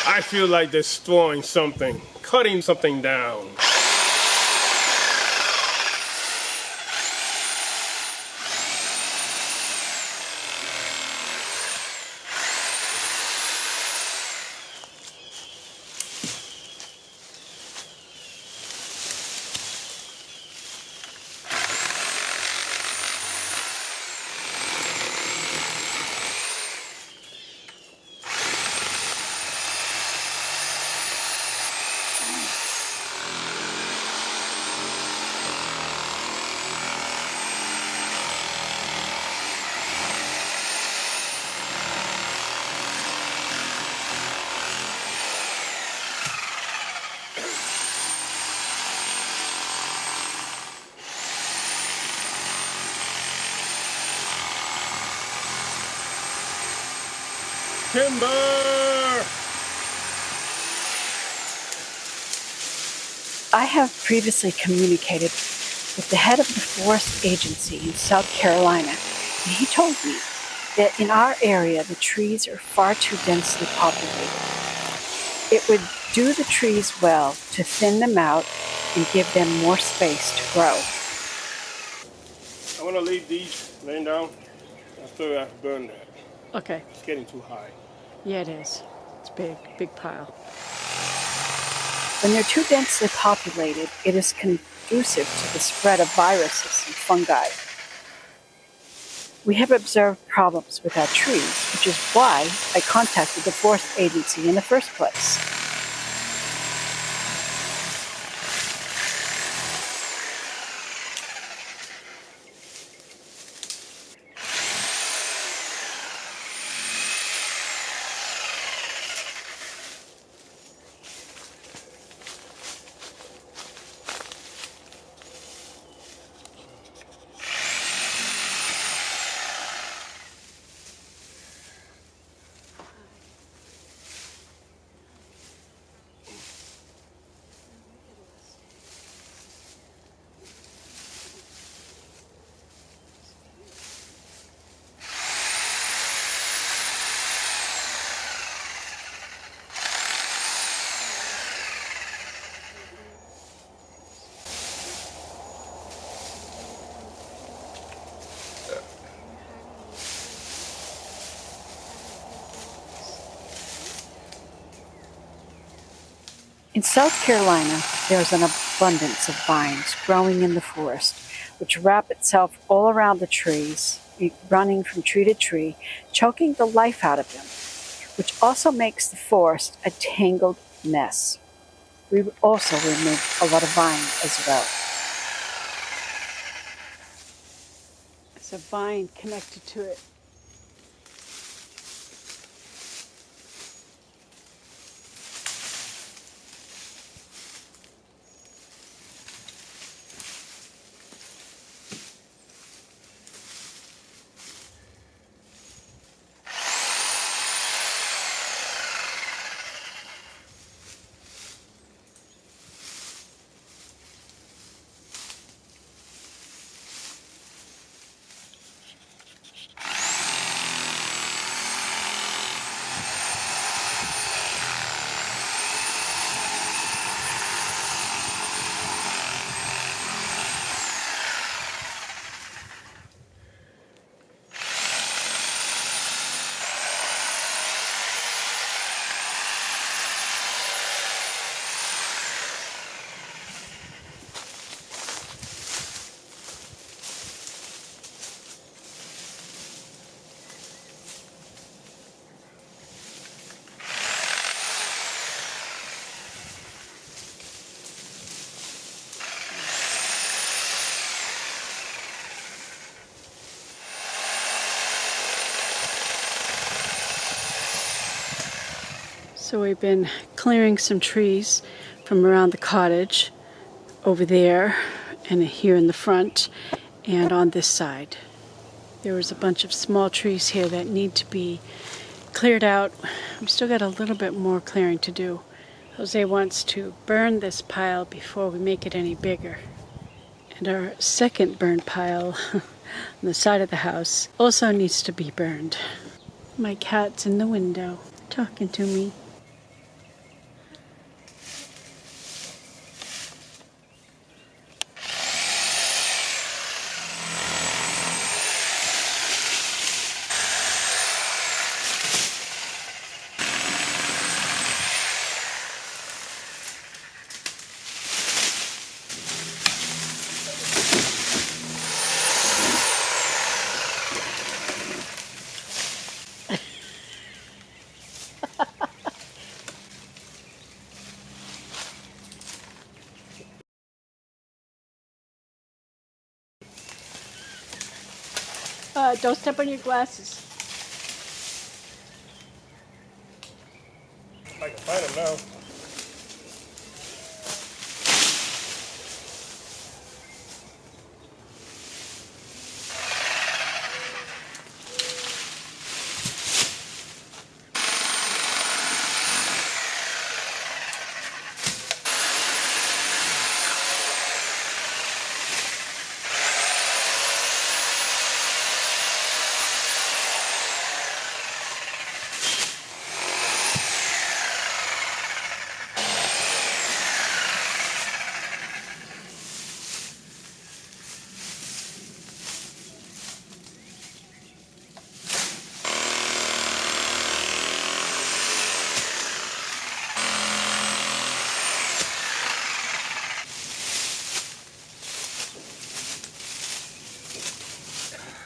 I feel like destroying something, cutting something down. Timber! I have previously communicated with the head of the forest agency in South Carolina, and he told me that in our area the trees are far too densely populated. It would do the trees well to thin them out and give them more space to grow. I want to leave these laying down after I've burned that. Okay. It's getting too high. Yeah, it is. It's big pile. When they're too densely populated, it is conducive to the spread of viruses and fungi. We have observed problems with our trees, which is why I contacted the forest agency in the first place. In South Carolina, there is an abundance of vines growing in the forest, which wrap itself all around the trees, running from tree to tree, choking the life out of them, which also makes the forest a tangled mess. We also removed a lot of vine as well. There's a vine connected to it. So we've been clearing some trees from around the cottage, over there and here in the front and on this side. There was a bunch of small trees here that need to be cleared out. We've still got a little bit more clearing to do. Jose wants to burn this pile before we make it any bigger. And our second burned pile on the side of the house also needs to be burned. My cat's in the window talking to me. Don't step on your glasses. I can find them now.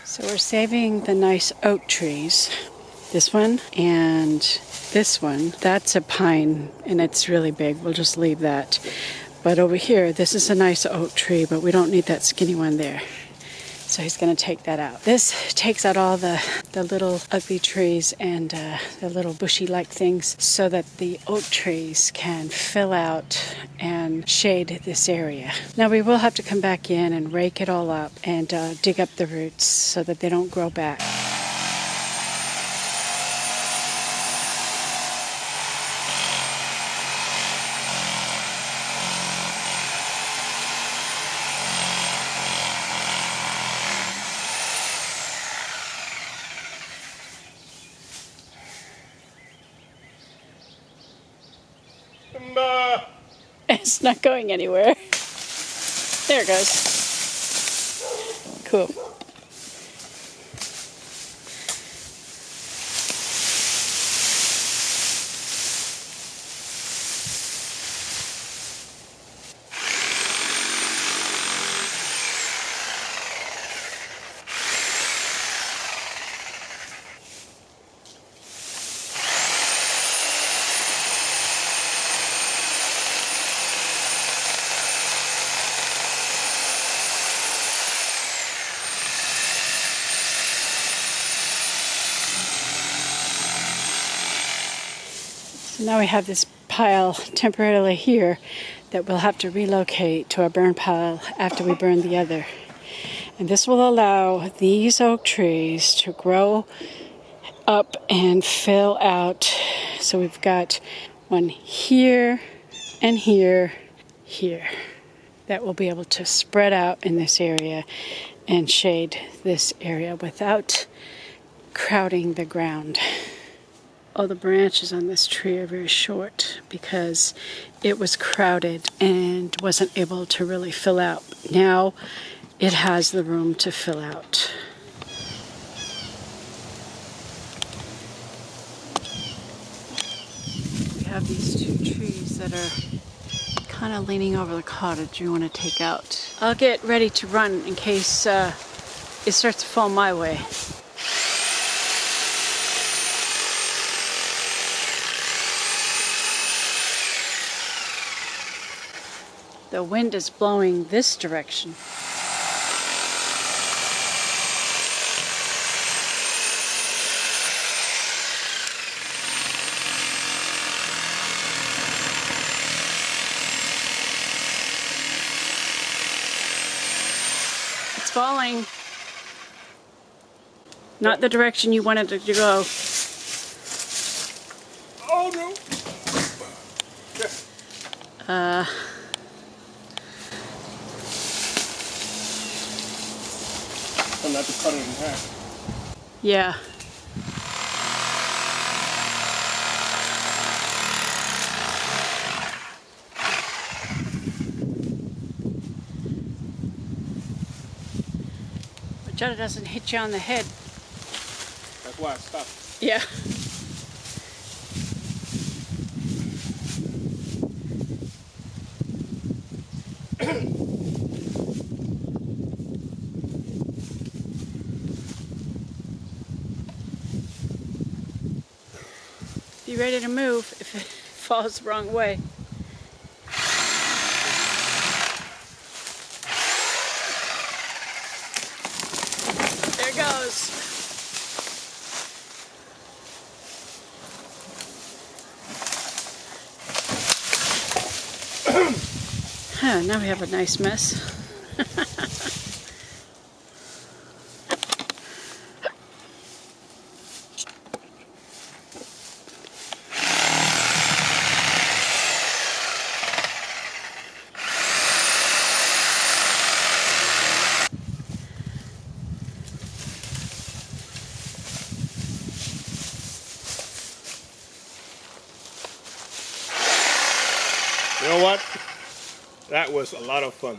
So we're saving the nice oak trees. This one and this one. That's a pine and it's really big. We'll just leave that. But over here, this is a nice oak tree, but we don't need that skinny one there. So he's going to take that out. This takes out all the little ugly trees and the little bushy-like things so that the oak trees can fill out and shade this area. Now we will have to come back in and rake it all up and dig up the roots so that they don't grow back. It's not going anywhere. There it goes. Cool. Now we have this pile temporarily here that we'll have to relocate to our burn pile after we burn the other. And this will allow these oak trees to grow up and fill out. So we've got one here and here, here. That will be able to spread out in this area and shade this area without crowding the ground. All the branches on this tree are very short because it was crowded and wasn't able to really fill out. Now it has the room to fill out. We have these two trees that are kind of leaning over the cottage we want to take out. I'll get ready to run in case it starts to fall my way. The wind is blowing this direction. It's falling. Not the direction you wanted it to go. Oh no! I'm not to cut it in half. Yeah. But Jetta doesn't hit you on the head. That's why I stopped. Yeah. Be ready to move if it falls the wrong way. There it goes. Now we have a nice mess. You know what? That was a lot of fun.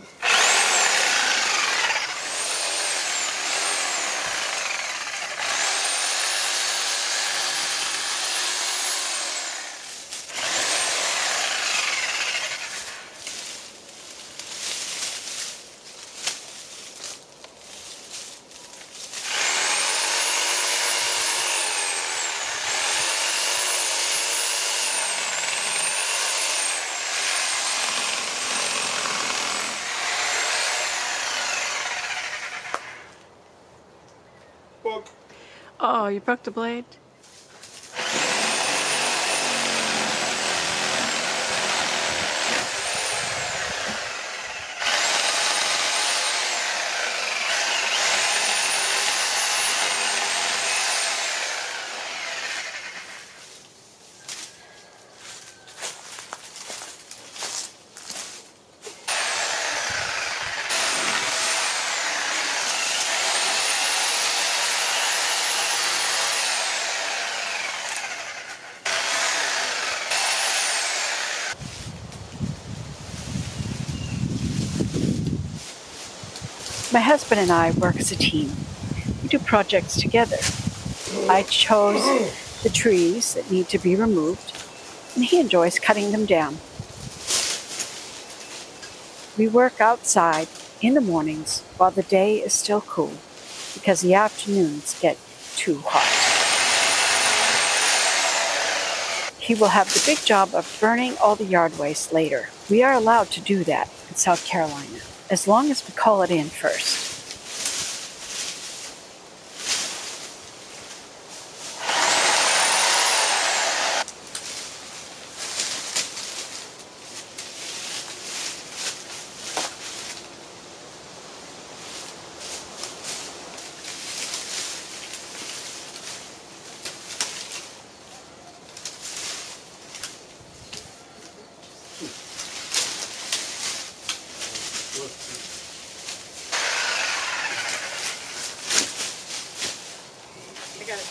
Book. Oh, you broke the blade? My husband and I work as a team. We do projects together. I chose the trees that need to be removed, and he enjoys cutting them down. We work outside in the mornings while the day is still cool, because the afternoons get too hot. He will have the big job of burning all the yard waste later. We are allowed to do that in South Carolina, as long as we call it in first. I got it.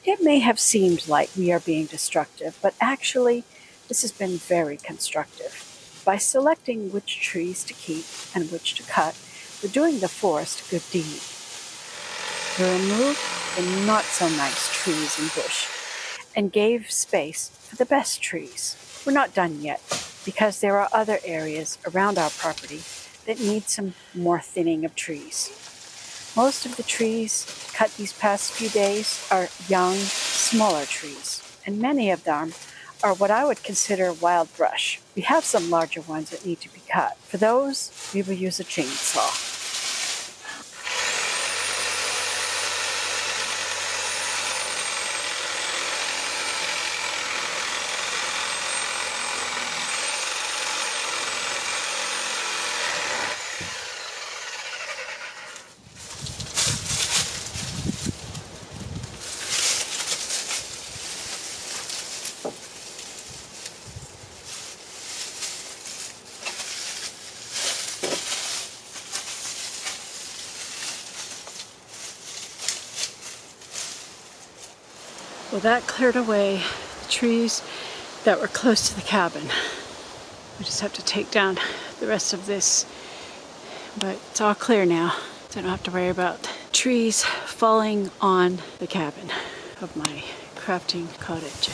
It may have seemed like we are being destructive, but actually, this has been very constructive. By selecting which trees to keep and which to cut, we're doing the forest a good deed. We removed the not-so-nice trees and bush and gave space for the best trees. We're not done yet, because there are other areas around our property that need some more thinning of trees. Most of the trees cut these past few days are young, smaller trees, and many of them are what I would consider wild brush. We have some larger ones that need to be cut. For those, we will use a chainsaw. Well, that cleared away the trees that were close to the cabin. We just have to take down the rest of this, but it's all clear now, so I don't have to worry about trees falling on the cabin of my crafting cottage.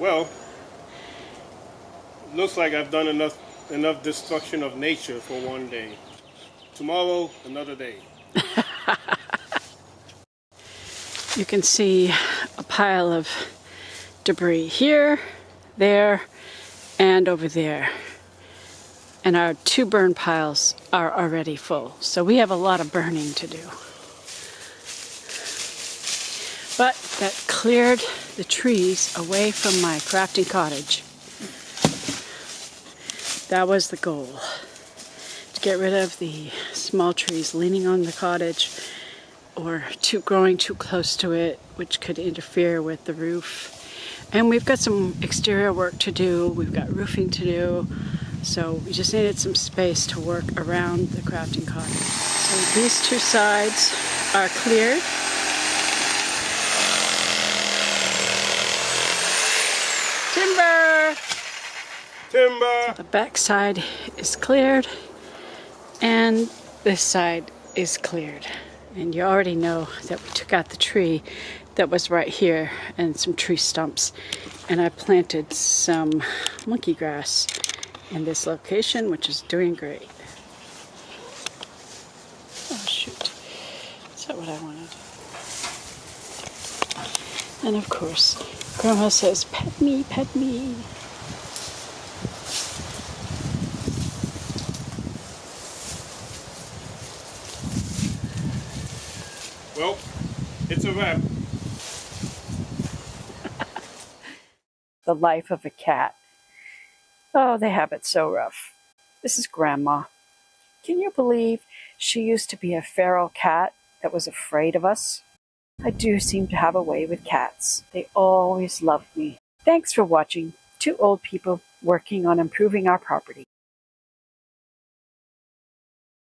Well, looks like I've done enough destruction of nature for one day. Tomorrow, another day. You can see a pile of debris here, there, and over there. And our 2 burn piles are already full, so we have a lot of burning to do. But that cleared the trees away from my crafting cottage. That was the goal, to get rid of the small trees leaning on the cottage or growing too close to it, which could interfere with the roof. And we've got some exterior work to do, we've got roofing to do, so we just needed some space to work around the crafting cottage. So these 2 sides are cleared. Timber! Timber! The back side is cleared, and this side is cleared. And you already know that we took out the tree that was right here and some tree stumps. And I planted some monkey grass in this location, which is doing great. Oh shoot, is that what I wanted? And of course, Grandma says, pet me, pet me. Well, it's a wrap. The life of a cat. Oh, they have it so rough. This is Grandma. Can you believe she used to be a feral cat that was afraid of us? I do seem to have a way with cats. They always loved me. Thanks for watching. 2 old people working on improving our property.